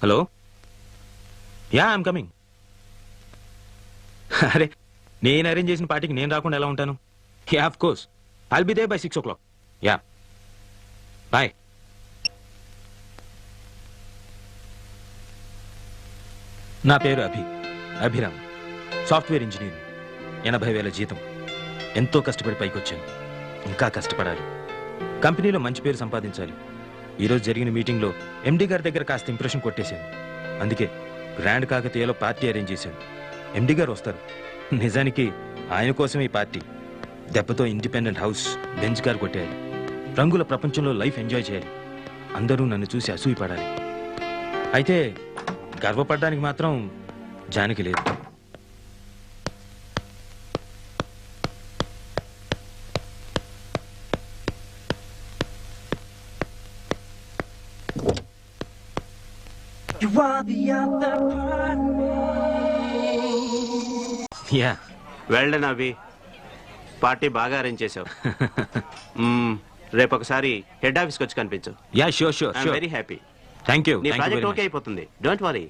Hello yeah I'm coming. అరే నేను arrange చేసిన పార్టీకి నేను రాకుండా ఎలా ఉంటాను? Yeah of course I'll be there by 6 o'clock. Yeah bye. నా పేరు అభిరామ్, సాఫ్ట్వేర్ ఇంజనీర్. 80,000 జీతం. ఎంతో కష్టపడి పైకి వచ్చాను. ఇంకా కష్టపడాలి. కంపెనీలో మంచి పేరు సంపాదించాలి. ఈరోజు జరిగిన మీటింగ్లో ఎండి గారి దగ్గర కాస్త ఇంప్రెషన్ కొట్టేశాను. అందుకే గ్రాండ్ కాకతీయలో పార్టీ అరేంజ్ చేశాను. ఎండి గారు వస్తారు. నిజానికి ఆయన కోసం ఈ పార్టీ. దెబ్బతో ఇండిపెండెంట్ హౌస్ బెంచ్ గారు కొట్టేయాలి. రంగుల ప్రపంచంలో లైఫ్ ఎంజాయ్ చేయాలి. అందరూ నన్ను చూసి అసూయపడాలి. అయితే గర్వపడడానికి మాత్రం జానికి లేదు. యా వెల్డన్ అవి పార్టీ బాగా అరేంజ్ చేసావు. రేపు ఒకసారి హెడ్ ఆఫీస్కి వచ్చి కనిపించు. Yeah sure sure sure. Very happy. Thank you. నీ ప్రాజెక్ట్ ఓకే అయిపోతుంది. Don't worry.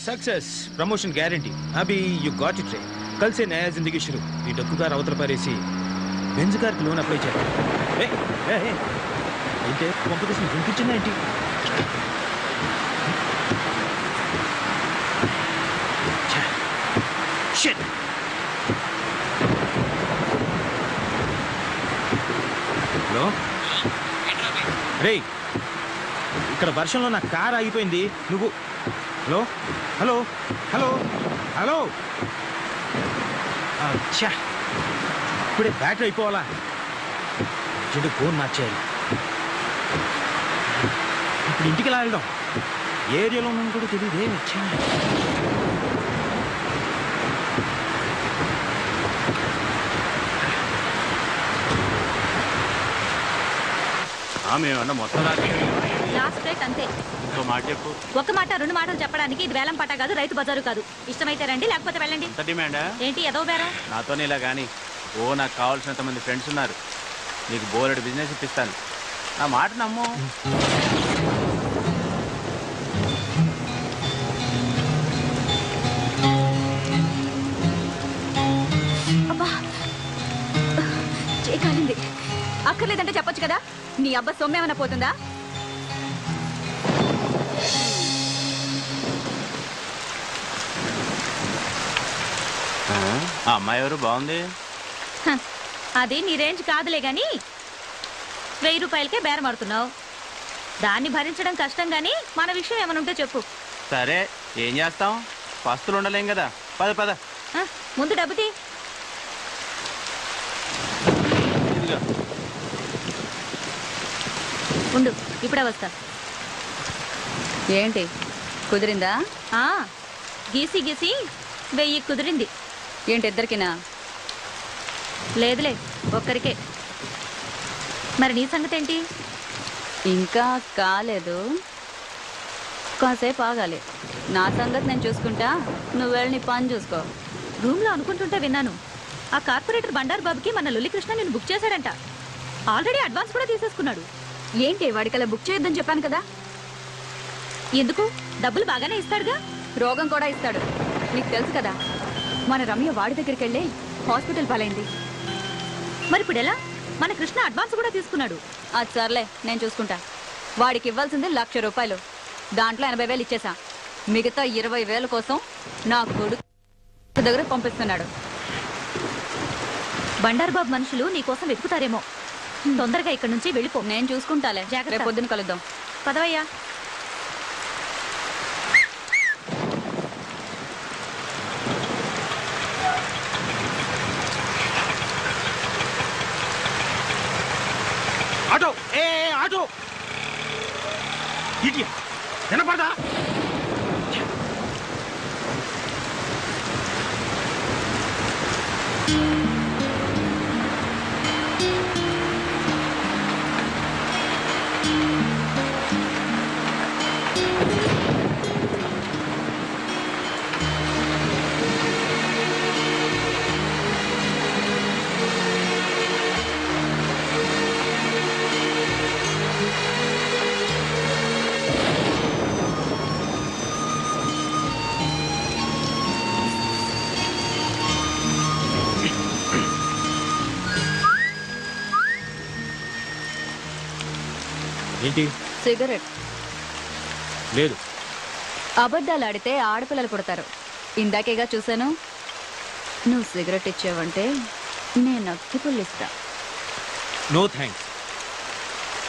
Success promotion guarantee. अभी यू गॉट इट. कल से नया जिंदगी शुरू. ఈ డొక్కుగారు అవతల పారేసి బెంజ్ కార్కి లోన్ అప్లై చేయాలి. అయితే కాంపిటీషన్ వినిపించిందా ఏంటి? హలో రే, ఇక్కడ వర్షంలో నా కార్ ఆగిపోయింది. నువ్వు హలో హలో హలో హలో అచ్చా, ఇప్పుడే బ్యాటరీ అయిపోవాలా? చెడు ఫోన్ మార్చేయాలి. ఇప్పుడు ఇంటికి ఎలా వెళ్ళడం? ఏ ఏరియాలో ఉన్నాను కూడా తెలియదే. వచ్చా మేమన్నా మొత్తం లాస్ట్ రేట్ అంతే. ఇంకో మాట చెప్పు. ఒక మాట 2 మాటలు చెప్పడానికి ఇది వేలం పట్ట కాదు, రైతు బజారు కాదు. ఇష్టమైతే రండి, లేకపోతే వెళ్ళండి. డిమాండా ఏంటి ఏదో బేరం? నాతోనే ఇలా కానీ నాకు కావాల్సినంత మంది ఫ్రెండ్స్ ఉన్నారు. నీకు బోలెడు బిజినెస్ ఇప్పిస్తాను. నా మాట నమ్ము. అబ్బా చేయకాలింది. అక్కర్లేదంటే చెప్పొచ్చు కదా. నీ అబ్బా సొమ్మేమన్నా పోతుందా? ఆ అమ్మాయి ఎవరు? బాగుంది. అది నీ రేంజ్ కాదులే గాని 1000 రూపాయలకే బేరం ఆడుతున్నావు. దాన్ని భరించడం కష్టం గాని మన విషయం ఏమైనా ఉంటే చెప్పు. సరే ఏం చేస్తాం, పస్తులు ఉండలేం కదా. పద పద. ముందు డబ్బు తీ. ఉండు, ఇప్పుడే వస్తా. ఏంటి కుదిరిందా? గీసి గీసి 1000 కుదిరింది. ఏంటి ఇద్దరికినా? లేదులే, ఒక్కరికే. మరి నీ సంగతి ఏంటి? ఇంకా కాలేదు, కాసేపు ఆగాలి. నా సంగతి నేను చూసుకుంటా, నువ్వు వెళ్ళి నీ పని చూసుకో. రూమ్లో అనుకుంటుంటే విన్నాను, ఆ కార్పొరేటర్ బండారు బాబుకి మన లొల్లికృష్ణ నేను బుక్ చేశాడంట. ఆల్రెడీ అడ్వాన్స్ కూడా తీసేసుకున్నాడు. ఏంటి వాడికలా బుక్ చేయొద్దని చెప్పాను కదా. ఎందుకు? డబ్బులు బాగానే ఇస్తాడుగా. రోగం కూడా ఇస్తాడు, నీకు తెలుసు కదా. మన రమ్య వాడి దగ్గరికి వెళ్ళి హాస్పిటల్ పాలైంది. మరి ఇప్పుడు ఎలా? మన కృష్ణ అడ్వాన్స్ కూడా తీసుకున్నాడు. అది సర్లే, నేను చూసుకుంటా. వాడికి ఇవ్వాల్సింది 1,00,000 రూపాయలు. దాంట్లో 80,000 ఇచ్చేసా. మిగతా 20,000 కోసం నా కొడుకు దగ్గర పంపిస్తున్నాడు. బండారు బాబు మనుషులు నీకోసం వెతుకుతారేమో. తొందరగా ఇక్కడి నుంచి వెళ్ళిపో. నేను చూసుకుంటాలే. జాగ్రత్త. రేపు పొద్దున కలుద్దాం. పదవయ్యా. ఆటో ఆటో ఇడియట్, వినపడదా? ఏంటి? సిగరెట్. లేదు. అబద్ధాలు ఆడితే ఆడపిల్లలు పుడతారు. ఇందాకేగా చూశాను. నువ్వు సిగరెట్ ఇచ్చావంటే నేను అగ్గి పుల్లిస్తా. No thanks.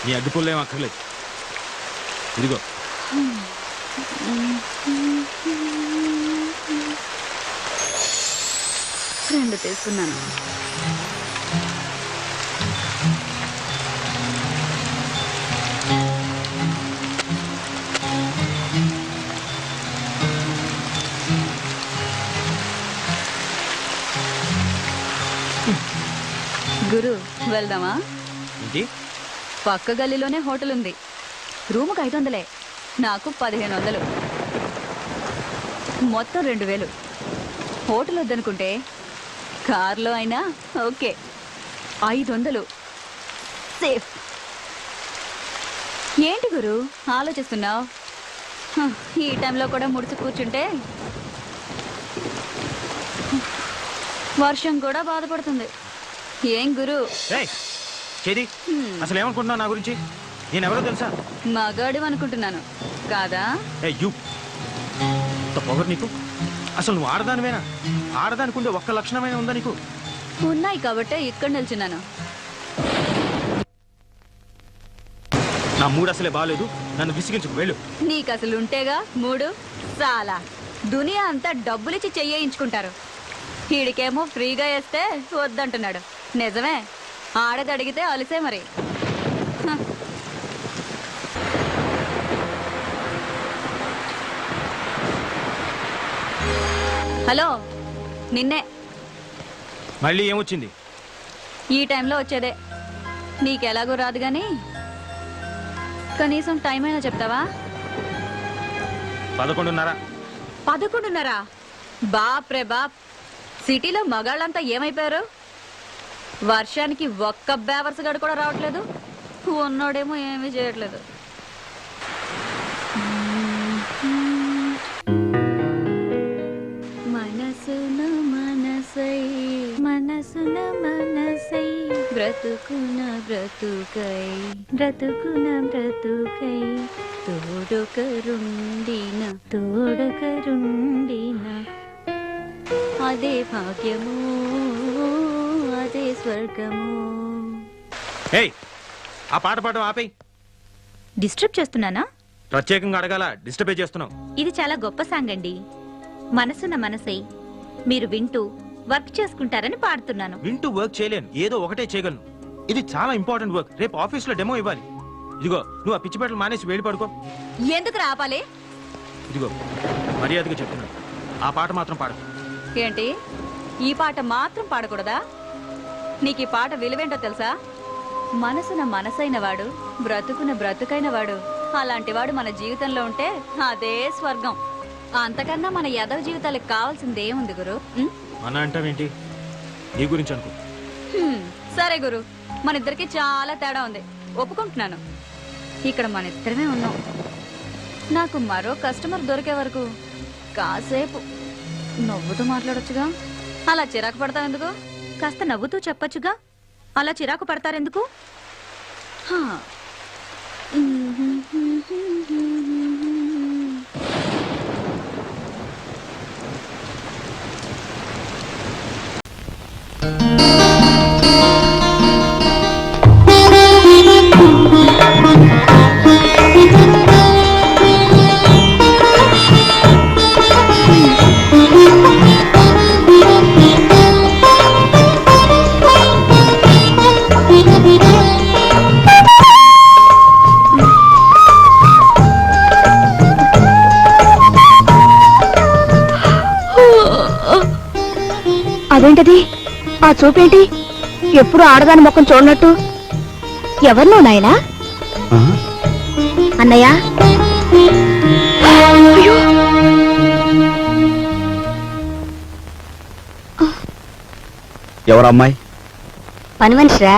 నీ అగ్గిపుల్లేం అక్కర్లేదు. ఇదిగో. రెండు తీసుకున్నాను. గురు వెళ్దామా? ఏంటి? పక్క గల్లీలోనే హోటల్ ఉంది. రూముకు 500, నాకు 1500, మొత్తం 2000. హోటల్ వద్దనుకుంటే కార్లో అయినా ఓకే. 500 సేఫ్. ఏంటి గురు ఆలోచిస్తున్నావు? ఈ టైంలో కూడా ముడిచి కూర్చుంటే వర్షం కూడా బాధపడుతుంది. ఏం గురు? చేది అసలు ఏమనుకుంటున్నావు నా గురించి? నేనెవరో తెలుసా? మగాడు అనుకుంటున్నాను కాదా? పొగరు నీకు. అసలు నువ్వు ఆడదానివేనా? ఆడదానికుండే ఒక్క లక్షణమైనా ఉందా నీకు? ఉన్నాయి కాబట్టే ఇక్కడ నిల్చున్నాను. నా మూడు అసలే బాగాలేదు. నన్ను విసిగించుకు వెళ్ళు. నీకు అసలు ఉంటేగా మూడు. చాలా దునియా అంతా డబ్బులిచ్చి చెయ్యించుకుంటారు. వీడికేమో ఫ్రీగా వేస్తే వద్దంటున్నాడు. నిజమే, ఆడది అడిగితే అలిసే మరి. హలో, నిన్నే. మళ్ళీ ఏమొచ్చింది? ఈ టైంలో వచ్చేదే. నీకెలాగో రాదు గాని కనీసం టైం అయినా చెప్తావా? 11:30. 11:30? బాప్ రే బాప్. సిటీలో మగాళ్ళంతా ఏమైపోయారు? వర్షానికి ఒక్క బేవర్స్ గడు కూడా రావట్లేదు. ఉన్నోడేమో ఏమీ చేయట్లేదు. మనసున మనసై మనసున మనసై బ్రతుకున బ్రతుకై బ్రతుకున బ్రతుకై తోడుకరుండిన తోడుకరుండిన అదే భాగ్యము అదే స్వర్గము. ఏయ్, ఆ పాట పాడడం ఆపేయ్. డిస్టర్బ్ చేస్తున్నానా? ప్రత్యేకంగా అడగాల? డిస్టర్బే చేస్తున్నావు. ఇది చాలా గొప్ప సాంగ్ అండి. మనసున్న మనసై మీరు వింటూ వర్క్ చేసుకుంటారని పాడుతున్నాను. వింటూ వర్క్ చేయలేను, ఏదో ఒకటే చేయగలను. ఇది చాలా ఇంపార్టెంట్ వర్క్. రేపు ఆఫీస్ లో డెమో ఇవ్వాలి. ఇదిగో, నువ్వు ఆ పిచ్చి బట్టలు మానేసి వేడి పడుకో. ఎందుకు రాపాలి? ఇదిగో, మర్యాదగా చెప్తున్నాను, ఆ పాట మాత్రం పాడు. ఏంటి, ఈ పాట మాత్రం పాడకూడదా? నీకు ఈ పాట విలువేంటో తెలుసా? మనసున మనసైన వాడు బ్రతుకున బ్రతుకైన వాడు, అలాంటి వాడు మన జీవితంలో ఉంటే అదే స్వర్గం. అంతకన్నా మన యదవ జీవితాలకు కావాల్సిందేముంది గురు? మన అంటావేంటి? నీ గురించి అనుకో. సరే గురు, మన ఇద్దరికి చాలా తేడా ఉంది, ఒప్పుకుంటున్నాను. ఇక్కడ మన ఇద్దరమే ఉన్నాం. నాకు మరో కస్టమర్ దొరికే వరకు కాసేపు నవ్వుతూ మాట్లాడొచ్చుగా. అలా చిరాకు పడతావు ఎందుకు? కాస్త నవ్వుతూ చెప్పొచ్చుగా. అలా చిరాకు పడతారెందుకు? హా. అదేంటది? ఆ చూపేంటి? ఎప్పుడు ఆడదాని ముఖం చూడనట్టు. ఎవరు నువ్వు నాయనా? అన్నయ్య, ఎవరు అమ్మాయి? పని మనిషిరా,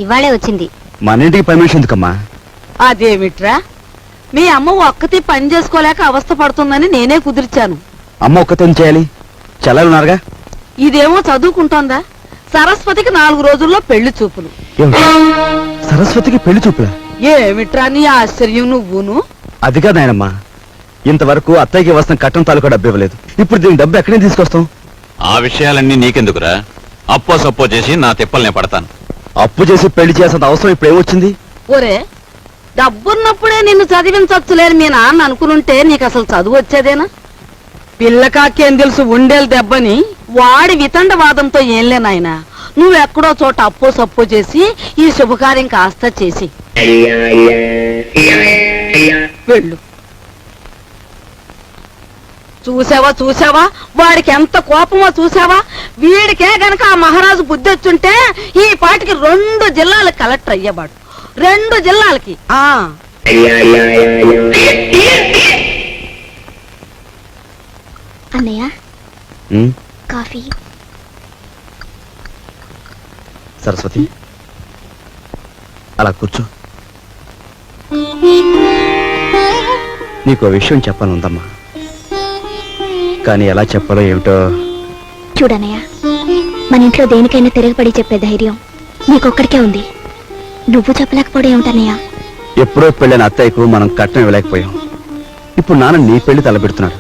ఇవాళే వచ్చింది. మన ఇంటికి పర్మిషన్ ఎందుకమ్మా? అదేమిట్రా, మీ అమ్మ ఒక్కతి పని చేసుకోలేక అవస్థ పడుతుందని నేనే కుదిర్చాను. అమ్మ ఒక్కతే చేయాలి, చెల్లెలున్నారుగా. ఇదేమో చదువుకుంటోందా? సరస్వతికి 4 రోజుల్లో పెళ్లి చూపులు. సరస్వతికి పెళ్లి చూపులా? ఏమిట్రా నీ ఆశ్చర్యం నువ్వును? అది కాదు నాయనమ్మా, ఇంతవరకు అత్తయ్యకి వస్తున్న కట్టం తాలూకా డబ్బు ఇవ్వలేదు. ఇప్పుడు దీని డబ్బు ఎక్కడి నుంచి తీసుకొస్తాం? ఆ విషయాలన్నీ నీకెందుకురా? అప్పో సప్పో చేసి నా తిప్పల్నే పడతాను. అప్పు చేసి పెళ్లి చేసేంత అవసరం ఇప్పుడు ఏమొచ్చింది? ఒరే, డబ్బున్నప్పుడే నిన్ను చదివించచ్చులేని మీ నాన్న అనుకునుంటే నీకు అసలు చదువు వచ్చేదేనా? పిల్లకాకేం తెలుసు ఉండేలు దెబ్బని వాడి వితండవాదంతో ఏంలే నాయనా. నువ్వెక్కడో చోట అప్పో సప్పో చేసి ఈ శుభకార్యం కాస్త చేసి వెళ్ళు. చూసావా వాడికి ఎంత కోపమో చూసావా? వీడికే గనక ఆ మహారాజు బుద్ధి వచ్చుంటే ఈ పాటికి 2 జిల్లాలకు కలెక్టర్ అయ్యేవాడు. 2 జిల్లాలకి. అన్నయ్య ఉమ్, కాఫీ. సరస్వతి అలా కూర్చో. నీకు విషయం చెప్పాలని ఉందమ్మా, కానీ ఎలా చెప్పాలో ఏమిటో. చూడన్నయ్య, మన ఇంట్లో దేనికైనా తిరగబడి చెప్పే ధైర్యం నీకొక్కడికే ఉంది. నువ్వు చెప్పలేకపోవడం ఏమిటన్నయ్య? ఎప్పుడో పెళ్ళైన అత్తయ్యకు మనం కట్నం ఇవ్వలేకపోయాం. ఇప్పుడు నాన్న నీ పెళ్లి తలపెడుతున్నాడు.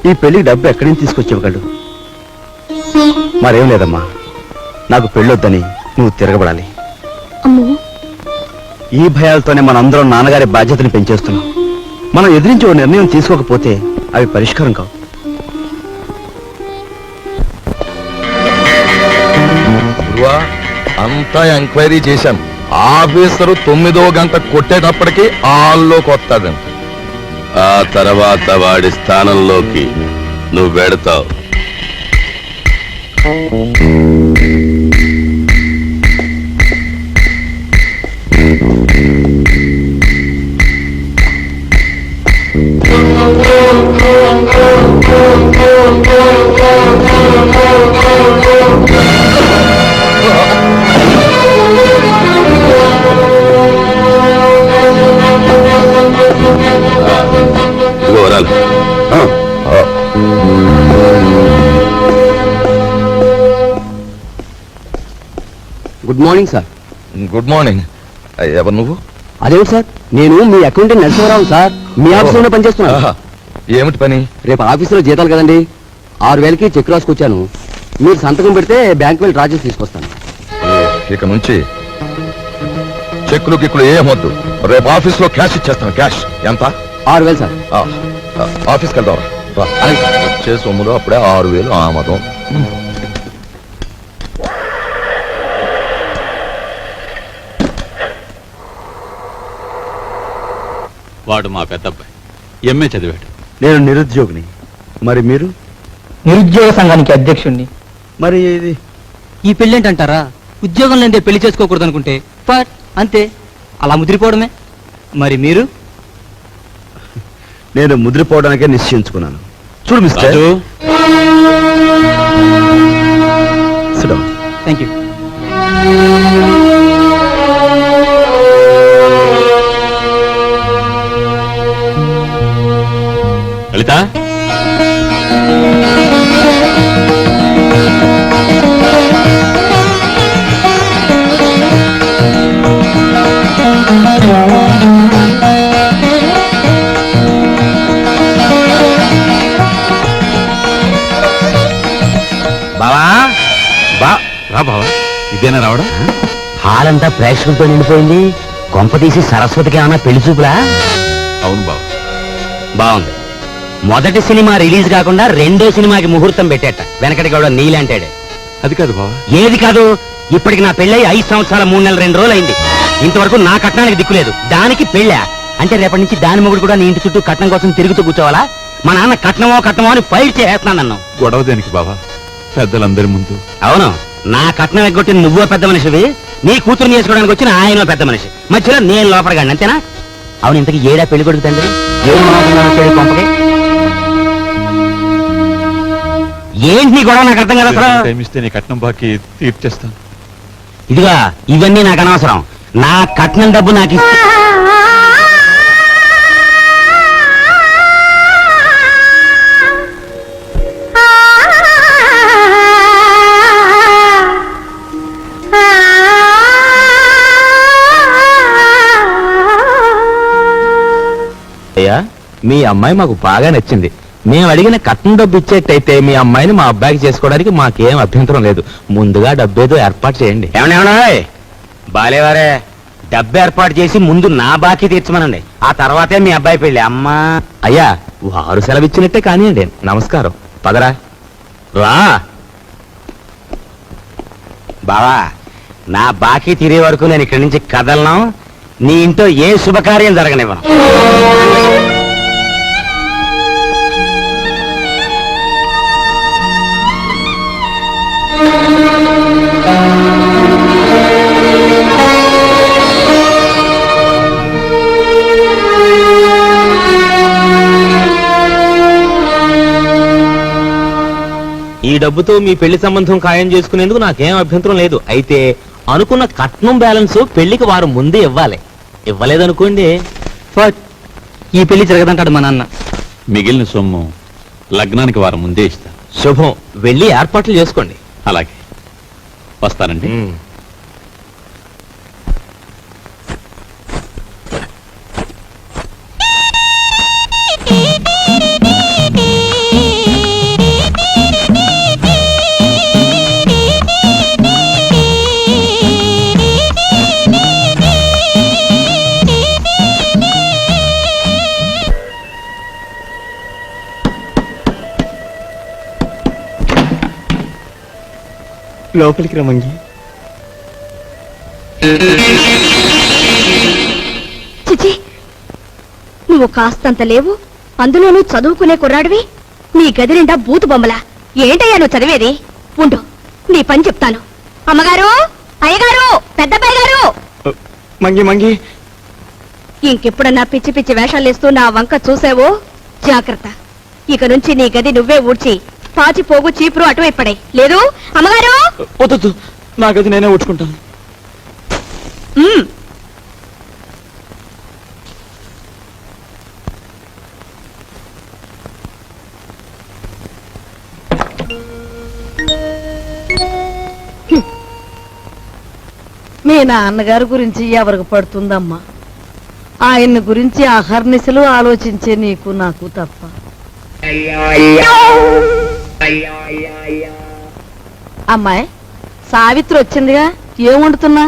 ఈ పెళ్లికి డబ్బు ఎక్కడి నుంచి తీసుకొచ్చేవగలడు? మరేం లేదమ్మా, నాకు పెళ్ళొద్దని నువ్వు తిరగబడాలి. అమ్మో, ఈ భయాలతోనే మనందరం నాన్నగారి బాధ్యతని పెంచేస్తున్నాం. మనం ఎదిరించి ఓ నిర్ణయం తీసుకోకపోతే అవి పరిష్కారం కావు. అంతా ఎంక్వైరీ చేశాం. ఆఫీసరు 9వ గంట కొట్టేటప్పటికి హాల్లోకి వస్తాడంట. ఆ తర్వాత వాడి స్థానంలోకి నువ్వు వెడతావు. ఇదిగో వరాలు. Good morning sir. Good morning. ఎవరు నువ్వు? అదేమిటి సార్, నేను మీ అకౌంటెంట్ నరసింహరావు సార్. మీ ఆఫీసులోనే పనిచేస్తున్నాను. ఆహా, ఏమిటి పని? రేపు ఆఫీసులో జీతాలు కదండి, 6,000కి చెక్ రాసుకొచ్చాను. మీరు సంతకం పెడితే బ్యాంక్ వెళ్ళి డ్రా చేసి తీసుకొస్తాను. ఇక నుంచి చెక్కులు గిక్కులు ఏమొద్దు. రేపు ఆఫీస్లో క్యాష్ ఇచ్చేస్తాను. క్యాష్ ఎంత? 6,000 సార్. ఆఫీస్కి వెళ్దాం. వచ్చే సొమ్ములో అప్పుడే 6,000 ఆమదం. వాడు మా పెద్దబ్బాయి, ఎంఏ చదివాడు. నేను నిరుద్యోగిని. మరి మీరు? నిరుద్యోగ సంఘానికి అధ్యక్షుణ్ణి. మరి ఇది ఈ పెళ్ళేంటంటారా? ఉద్యోగం లేదే పెళ్లి చేసుకోకూడదు అనుకుంటే అంతే, అలా ముదిరిపోవడమే. మరి మీరు? నేను ముద్రపోవడానికే నిశ్చయించుకున్నాను. చూడు మిస్టర్. Thank you. లలిత, బావా రా బావా. ఇదేనా రావడం? హాల్ అంతా ప్రేక్షకులతో నిండిపోయింది. కొంప తీసి సరస్వతికి ఏమన్నా పెళ్లి చూపులా? అవును బావ. బాగుంది. మొదటి సినిమా రిలీజ్ కాకుండా 2వ సినిమాకి ముహూర్తం పెట్టేట. వెనకటి కూడా నీలాంటాడే. అది కాదు బావ. ఏది కాదు? ఇప్పటికి నా పెళ్ళై 5 సంవత్సరాల 3 నెలల 2 రోజులు అయింది. ఇంతవరకు నా కట్నానికి దిక్కులేదు. దానికి పెళ్ళా అంటే రేపటి నుంచి దాని మొగుడు కూడా నీ ఇంటి చుట్టూ కట్నం కోసం తిరుగుతూ కూర్చోవాలా? మా నాన్న కట్నమో కట్నమో అని ఫైట్ చేస్తున్నాను. గొడవ దేనికి బావా? పెద్దలందరి ముందు. అవును, నా కట్నం ఎగ్గొట్టి నువ్వో పెద్ద మనిషివి, నీ కూతురు చేసుకోవడానికి వచ్చిన ఆయన పెద్ద మనిషి, మధ్యలో నేను లోపలగాడి, అంతేనా? అవును, ఇంతకి ఏడా పెళ్లి కొడుకు తండ్రి? ఏం మాట్లాడుతున్నావు కొంపకి? ఏంటి నీ గొడవ? నాకు అర్థం కదా అసలు. టైం ఇస్తే నీ కట్నం బాకీ తీర్చేస్తాను. ఇదిగా ఇవన్నీ నాకు అనవసరం. నా కట్నం డబ్బు నాకు ఇస్తే మీ అమ్మాయి మాకు బాగా నచ్చింది. మేము అడిగిన కట్నం డబ్బు ఇచ్చేట్టయితే మీ అమ్మాయిని మా అబ్బాయికి చేసుకోవడానికి మాకేం అభ్యంతరం లేదు. ముందుగా డబ్బేదో ఏర్పాటు చేయండి. ఏమన్నా బాలేవారే, డబ్బు ఏర్పాటు చేసి ముందు నా బాకీ తీర్చమనండి, ఆ తర్వాతే మీ అబ్బాయి పెళ్లి. అమ్మా అయ్యా, వారు సెలవిచ్చినట్టే కానివ్వండి. నమస్కారం. పదరా. రా బావా, నా బాకీ తీరే వరకు నేను ఇక్కడి నుంచి కదలను. నీ ఇంట్లో ఏ శుభకార్యం జరగనివ్వను. ఈ డబ్బుతో మీ పెళ్లి సంబంధం ఖాయం చేసుకునేందుకు నాకేం అభ్యంతరం లేదు. అయితే అనుకున్న కట్నం బ్యాలెన్స్ పెళ్లికి వారు ముందే ఇవ్వాలి. ఇవ్వలేదనుకోండి, ఫట్ ఈ పెళ్లి జరగదంటాడు మా నాన్న. మిగిలిన సొమ్ము లగ్నానికి వారం ముందే ఇస్తా. శుభం. వెళ్ళి ఏర్పాట్లు చేసుకోండి. అలాగే వస్తానండి. లోపలికి రమ్మంగి. చిచి, నువ్వు కాస్తంత లేవు, అందులోనూ చదువుకునే కుర్రాడివి. నీ గది నిండా బూతు బొమ్మలా. ఏంటయ్యా నువ్వు చదివేది? ఉండు, నీ పని చెప్తాను. అమ్మగారు, అయ్యగారు, పెద్దబ్బాయి గారు. మంగి మంగి, ఇంకెప్పుడన్నా పిచ్చి పిచ్చి వేషాలేస్తూ నా వంక చూసావో జాగ్రత్త. ఇక నుంచి నీ గది నువ్వే ఊడ్చి పాచి పోగు చీపురు అటువైపు పడే. లేదు అమ్మగారు. వద్దు, నా గది నేనే ఊడ్చుకుంటాను. మీ నాన్నగారి గురించి ఎవరికి పడుతుందమ్మా? ఆయన గురించి అహర్నిశలు ఆలోచించే నీకు నాకు తప్ప. అమ్మాయి సావిత్రి వచ్చిందిగా, ఏం వండుతున్నా?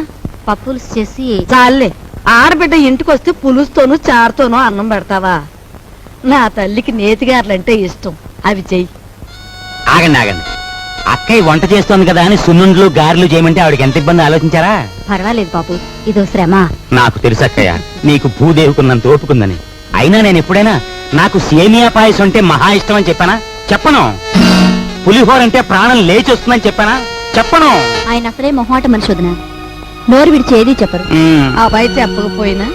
పప్పులు చేసి చాలే, ఆడబిడ్డ ఇంటికి వస్తే పులుసుతోనూ చారుతోనూ అన్నం పెడతావా? నా తల్లికి నేతిగారులంటే ఇష్టం, అవి చెయ్యి. ఆగండి ఆగండి, అక్కయ్య వంట చేస్తోంది కదా అని సున్నుండ్లు గారెలు చేయమంటే ఆవిడకి ఎంత ఇబ్బంది ఆలోచించారా? పర్వాలేదు బాబు, ఇదో శ్రమ. నాకు తెలుసు అక్కయ్య, నీకు భూదేవుకున్నంత ఓపుకుందని. అయినా నేను ఎప్పుడైనా నాకు సేమియా పాయసం అంటే మహా ఇష్టం అని చెప్పానా? చెప్పను. పులిహోర అంటే ప్రాణం లేచి వస్తుందని చెప్పానా? చెప్పను. ఆయన అసలే మొహమాట మనిషి వదిన, నోరు విడిచి ఏది చెప్పరు. అబ్బాయి చెప్పకపోయినా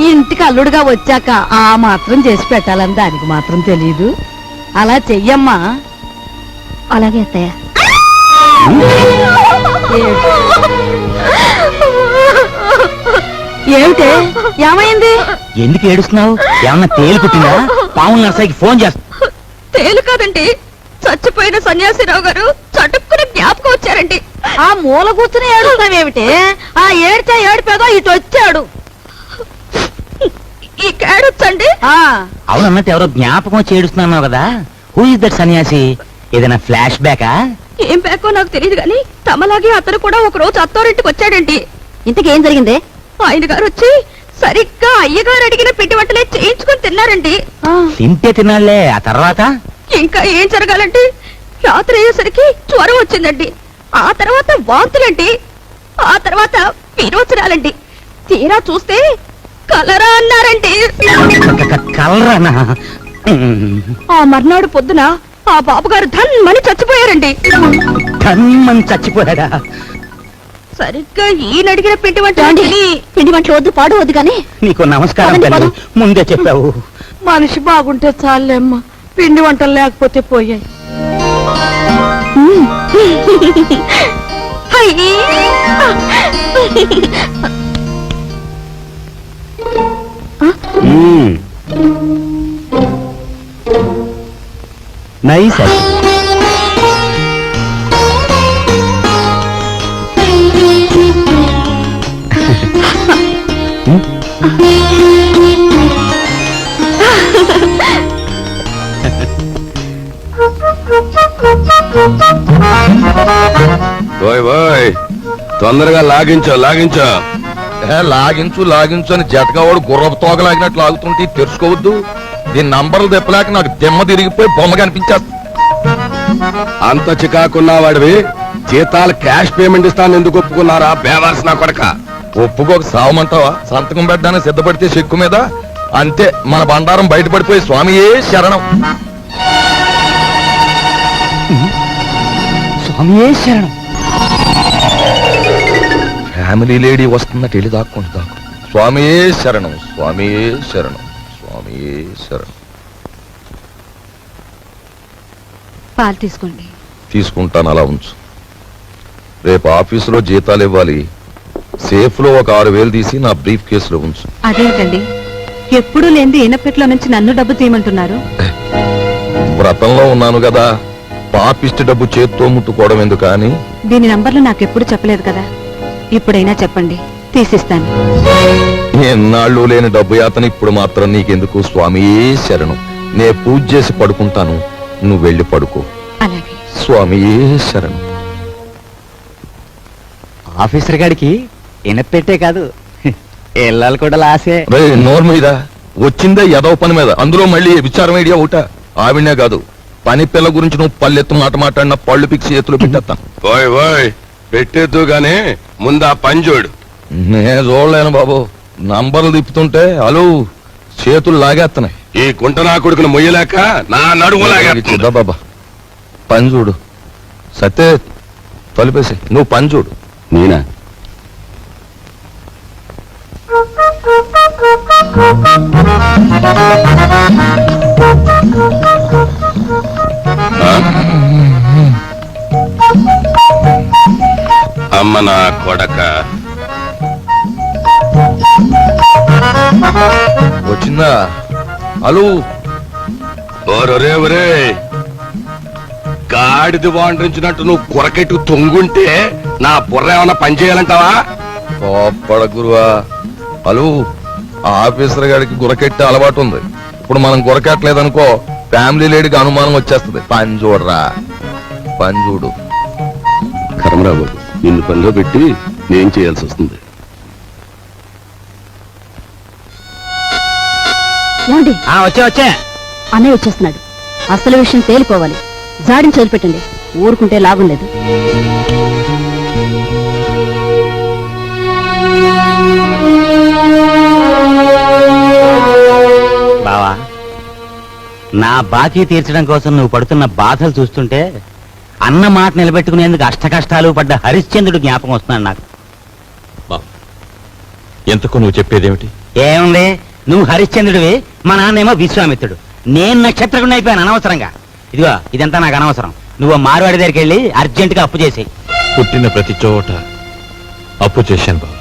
ఈ ఇంటికి అల్లుడుగా వచ్చాక ఆ మాత్రం చేసి పెట్టాలని దానికి మాత్రం తెలీదు. అలా చెయ్యమ్మా. అలాగే అత్తయ్య. ఏమిటే, ఏమైంది? ఎందుకు ఏడుస్తున్నావు? ఏమన్నా తేలు కుట్టిందా? పావుల నర్సైకి ఫోన్ చేస్తా. తేలు కాదండి, చచ్చిపోయిన సన్యాసిరావు గారు చటుక్కున జ్ఞాపకం వచ్చారండి. ఆ మూల కూర్చుని ఏడుస్తావేమిటే? ఆ ఏడితే ఏడిపేదో ఇటు వచ్చాడు. ఈ కేడొచ్చండి. అవునన్నట్టు ఎవరో జ్ఞాపకం వచ్చి ఏడుస్తున్నావు కదా, హూ ఇస్ దట్ సన్యాసి? ఏదైనా ఫ్లాష్ బ్యాకా? ఏం బ్యాకో నాకు తెలియదు గాని తమలాగే అతను కూడా ఒక రోజు అత్తోరింటికి వచ్చాడండి. ఇంతకేం జరిగిందే? ఆయన గారు వచ్చి సరిగ్గా అయ్యగారు అడిగిన పిండి వంటలే చేయించుకొని తిన్నారండి. తింటే తినాలే, ఆ తర్వాత? ఇంకా ఏం జరగాలంటే రాత్రి అయ్యేసరికి జ్వరం వచ్చిందండి, ఆ తర్వాత వాంతులండి, ఆ తర్వాత విరోచనాలండి. తీరా చూస్తే కలరా అన్నారండి. కలరానా? ఆ మర్నాడు పొద్దున ఆ బాబుగారు ధన్మని చచ్చిపోయారండి. ధన్మని చచ్చిపోయాడా? సరిగ్గా ఈయన అడిగిన పిండి వంట పిండి వంటలు వద్దు, పాడు వద్దు కానీ. నీకు నమస్కారం తల్లి, ముందే చెప్పావు. మనిషి బాగుంటే చాలేమ్మా, పిండి వంటలు లేకపోతే పోయాయి. నైస్. ఓయ్ తొందరగా లాగించో లాగించు అని జతకావాడు గుర్రపు తోక లాగినట్లు లాగుతుంటే తెరుచుకోవద్దు. దీని నంబర్లు తెప్పలేక నాకు దెమ్మ తిరిగిపోయి బొమ్మ కనిపించేస్తా. అంత చికాకున్నా వాడివి జీతాలు క్యాష్ పేమెంట్ ఇస్తాను ఎందుకు ఒప్పుకున్నారా బేవాల్సిన కొడక? ఒప్పుకోక సావమంటావా? సంతకం పెట్టడానికి సిద్ధపడితే చెక్కు మీద అంతే మన బండారం బయటపడిపోయి స్వామియే శరణం. స్వామియే శరణం. ఫ్యామిలీ లేడీ వస్తున్నట్టు వెళ్ళి దాక్కుంటా. స్వామియే శరణం, స్వామియే శరణం, స్వామియే శరణం. పాలు తీసుకోండి. తీసుకుంటాను, అలా ఉంచు. రేపు ఆఫీసులో జీతాలు ఇవ్వాలి. సేఫ్ లో ఒక 6,000 తీసి నా బ్రీఫ్ కేసులో ఉంచు. అదేంటండి ఎప్పుడూ లేని ఇనపెట్లో నుంచి నన్ను డబ్బు తీయమంటున్నారు? వ్రతంలో ఉన్నాను కదా, పాపిష్టి డబ్బు చేత్తో ముట్టుకోవడం ఎందుకు అని. దీని నంబర్లు నాకెప్పుడు చెప్పలేదు కదా, ఇప్పుడైనా చెప్పండి, తీసిస్తాను. ఎన్నాళ్ళు లేని డబ్బు యాతన ఇప్పుడు మాత్రం నీకెందుకు? స్వామియే శరణం. నే పూజ చేసి పడుకుంటాను, నువ్వు వెళ్ళి పడుకో. అలాగే. స్వామియే శరణం. ఆఫీసర్ గారికి ఎనపెట్టే కాదు, ఎల్లాలు కూడా లాసే. రే నోరు మీద వచ్చిందే ఎదవ పని మీద, అందులో మళ్ళీ విచారం ఐడియా ఒకట. ఆవిడనే కాదు, పని పిల్ల గురించి నువ్వు పల్లెత్తు మాట మాట్లాడిన పళ్ళు పిక్సి చేతులు పెట్టేస్తాను. ఓయ్ ఓయ్ పెట్టేద్దు గానీ ముందు ఆ పని చూడు. నే చూడలేను బాబు, నంబర్లు తిప్పుతుంటే అలు చేతులు లాగేస్తున్నాయి. ఈ కుంట నా కొడుకును మొయ్యలేక నా నడుము లాగా. బాబా పని చూడు. సత్తే తలిపేసి నువ్వు పని చూడు. నేనా? అమ్మ నా కొడక వచ్చిందా? అలు ఒరే ఒరే గాడిది వాండ్రించినట్టు నువ్వు కొరకెట్టు తొంగుంటే నా బుర్ర ఏమన్నా పని చేయాలంటావా? కోప్పడ గురువా. అలు ఆఫీసర్ గారికి గురకెట్టే అలవాటు ఉంది. ఇప్పుడు మనం గురకెట్టలేదనుకో ఫ్యామిలీ లేడీకి అనుమానం వచ్చేస్తుంది. పని చూడరా, పని చూడు. కర్మరావు నిన్ను పనిలో పెట్టి నేను చేయాల్సి వస్తుంది. వచ్చే అన్నయ్య వచ్చేస్తున్నాడు. అసలు విషయం తేలిపోవాలి. జాడిని చదివిపెట్టండి, ఊరుకుంటే లాభం లేదు. బావా, నా బాకీ తీర్చడం కోసం నువ్వు పడుతున్న బాధలు చూస్తుంటే అన్న మాట నిలబెట్టుకునేందుకు అష్ట కష్టాలు పడ్డ హరిశ్చంద్రుడు జ్ఞాపకం వస్తున్నాడు నాకు. ఎంతకు నువ్వు చెప్పేదేమిటి? ఏముంది, నువ్వు హరిశ్చంద్రుడివి, మా నాన్నేమో విశ్వామిత్రుడు. నేను నక్షత్రకుని అయిపోయాను అనవసరంగా. ఇదిగో ఇదంతా నాకు అనవసరం. నువ్వు మారువాడి దగ్గరికి వెళ్ళి అర్జెంటుగా అప్పు చేసేయి. పుట్టిన ప్రతి చోట అప్పు చేశాను బాబు.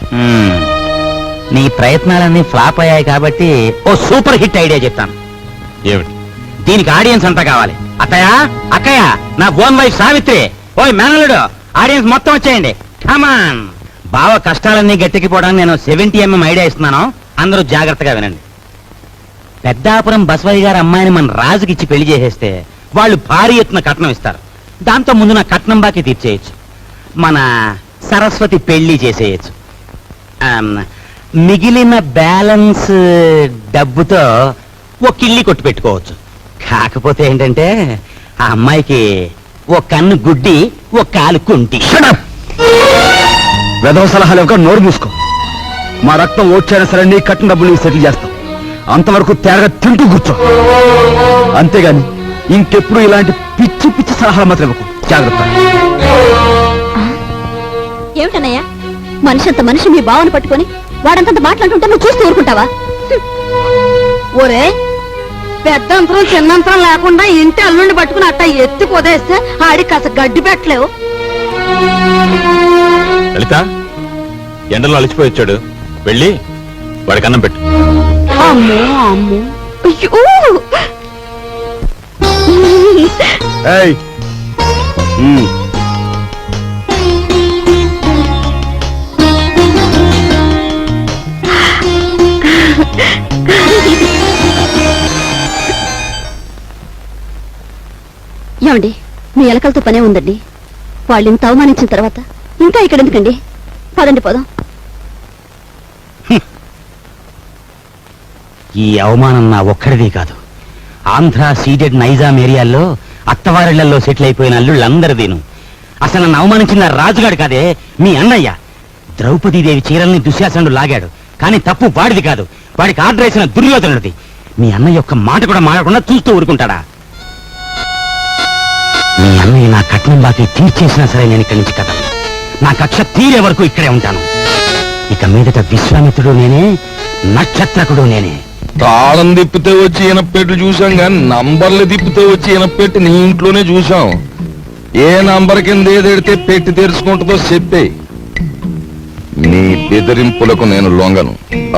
నీ ప్రయత్నాలన్నీ ఫ్లాప్ అయ్యాయి కాబట్టి ఓ సూపర్ హిట్ ఐడియా చెప్తాను. ఏమిటి? దీనికి ఆడియన్స్ అంతా కావాలి. అత్తయ్య, అక్కయ్య, నా ఓన్ వైఫ్ సావిత్రి, ఓయ్ మేనల్లుడు, ఆడియన్స్ మొత్తం వచ్చేయండి. కమాన్. బావ కష్టాలన్నీ గట్టెక్కిపోవడానికి నేను 70mm ఐడియా ఇస్తున్నాను. అందరూ జాగ్రత్తగా వినండి. పెద్దాపురం బసవయ్య గారి అమ్మాయిని మన రాజుకి ఇచ్చి పెళ్లి చేసేస్తే వాళ్ళు భారీ ఎత్తున కట్నం ఇస్తారు. దాంతో ముందు నా కట్నం బాకీ తీర్చేయచ్చు. మన సరస్వతి పెళ్లి చేసేయచ్చు. మిగిలిన బ్యాలెన్స్ డబ్బుతో ఓ కిళ్ళి కొట్టు పెట్టుకోవచ్చు. కాకపోతే ఏంటంటే ఆ అమ్మాయికి ఓ కన్ను గుడ్డి, ఓ కాలు కుంటి. వెధవ సలహాలు ఒక నోరు మూసుకో. మా రక్తం ఓడ్చైనా సరే నీ కట్టిన డబ్బులు సెటిల్ చేస్తాం. అంతవరకు తేరగా తింటూ కూర్చో. అంతేగాని ఇంకెప్పుడు ఇలాంటి పిచ్చి పిచ్చి సలహాలు మాత్రం ఇవ్వకు. జాగ్రత్త. ఏమిటన్నయ్యా, మనిషి అంత మనిషి మీ బావను పట్టుకొని వాడంతంత మాట్లాడుతుంటే నువ్వు చూస్తూ ఊరుకుంటావా? ఒరే పెద్దంతరం చిన్నంతరం లేకుండా ఇంటి అల్లుండి పట్టుకుని అట్ట ఎత్తి పొదేస్తే ఆడి కాస్త గడ్డి పెట్టలేవు. లలిత, ఎండలో అలిచిపోయి వచ్చాడు, వెళ్ళి వాడికి అన్నం పెట్టు. అమ్మో అమ్మో. ఏయ్, ఏమండి, మీ ఎలకలతో పనే ఉందండి. వాళ్ళు ఇంత అవమానించిన తర్వాత ఇంకా ఇక్కడ ఎందుకండి? పదండి పోదాం. ఈ అవమానం నా ఒక్కడిది కాదు. ఆంధ్ర సీడెడ్ నైజాం ఏరియాల్లో అత్తవారిళ్లలో సెటిల్ అయిపోయిన అల్లుళ్ళందరిదీను. అసలు నన్ను అవమానించిన రాజుగాడు కాదే, మీ అన్నయ్య. ద్రౌపదీదేవి చీరల్ని దుశ్శాసనుడు లాగాడు, కానీ తప్పు వాడిది కాదు, వాడికి ఆర్డర్ వేసిన దుర్యోధనుడిది. మీ అన్నయ్య ఒక్క మాట కూడా మారకుండా చూస్తూ ఊరుకుంటాడా? మీ అన్నయ్య నా కట్నం బాకీ తీర్చేసినా సరే నేను ఇక్కడి నుంచి కదలను. నా కక్ష తీరే వరకు ఇక్కడే ఉంటాను. ఇక మీదట విశ్వామిత్రుడు నేనే, నక్షత్రకుడు నేనే. తాళం తిప్పితే వచ్చి ఈనపెట్టు చూసాం కానీ నంబర్లు తిప్పితే వచ్చి ఈనపెట్టి నీ ఇంట్లోనే చూసాం. ఏ నంబర్ కింద ఏదెడితే పెట్టి తెరుచుకుంటుందో చెప్పే. నీ బెదిరింపులకు నేను లొంగను.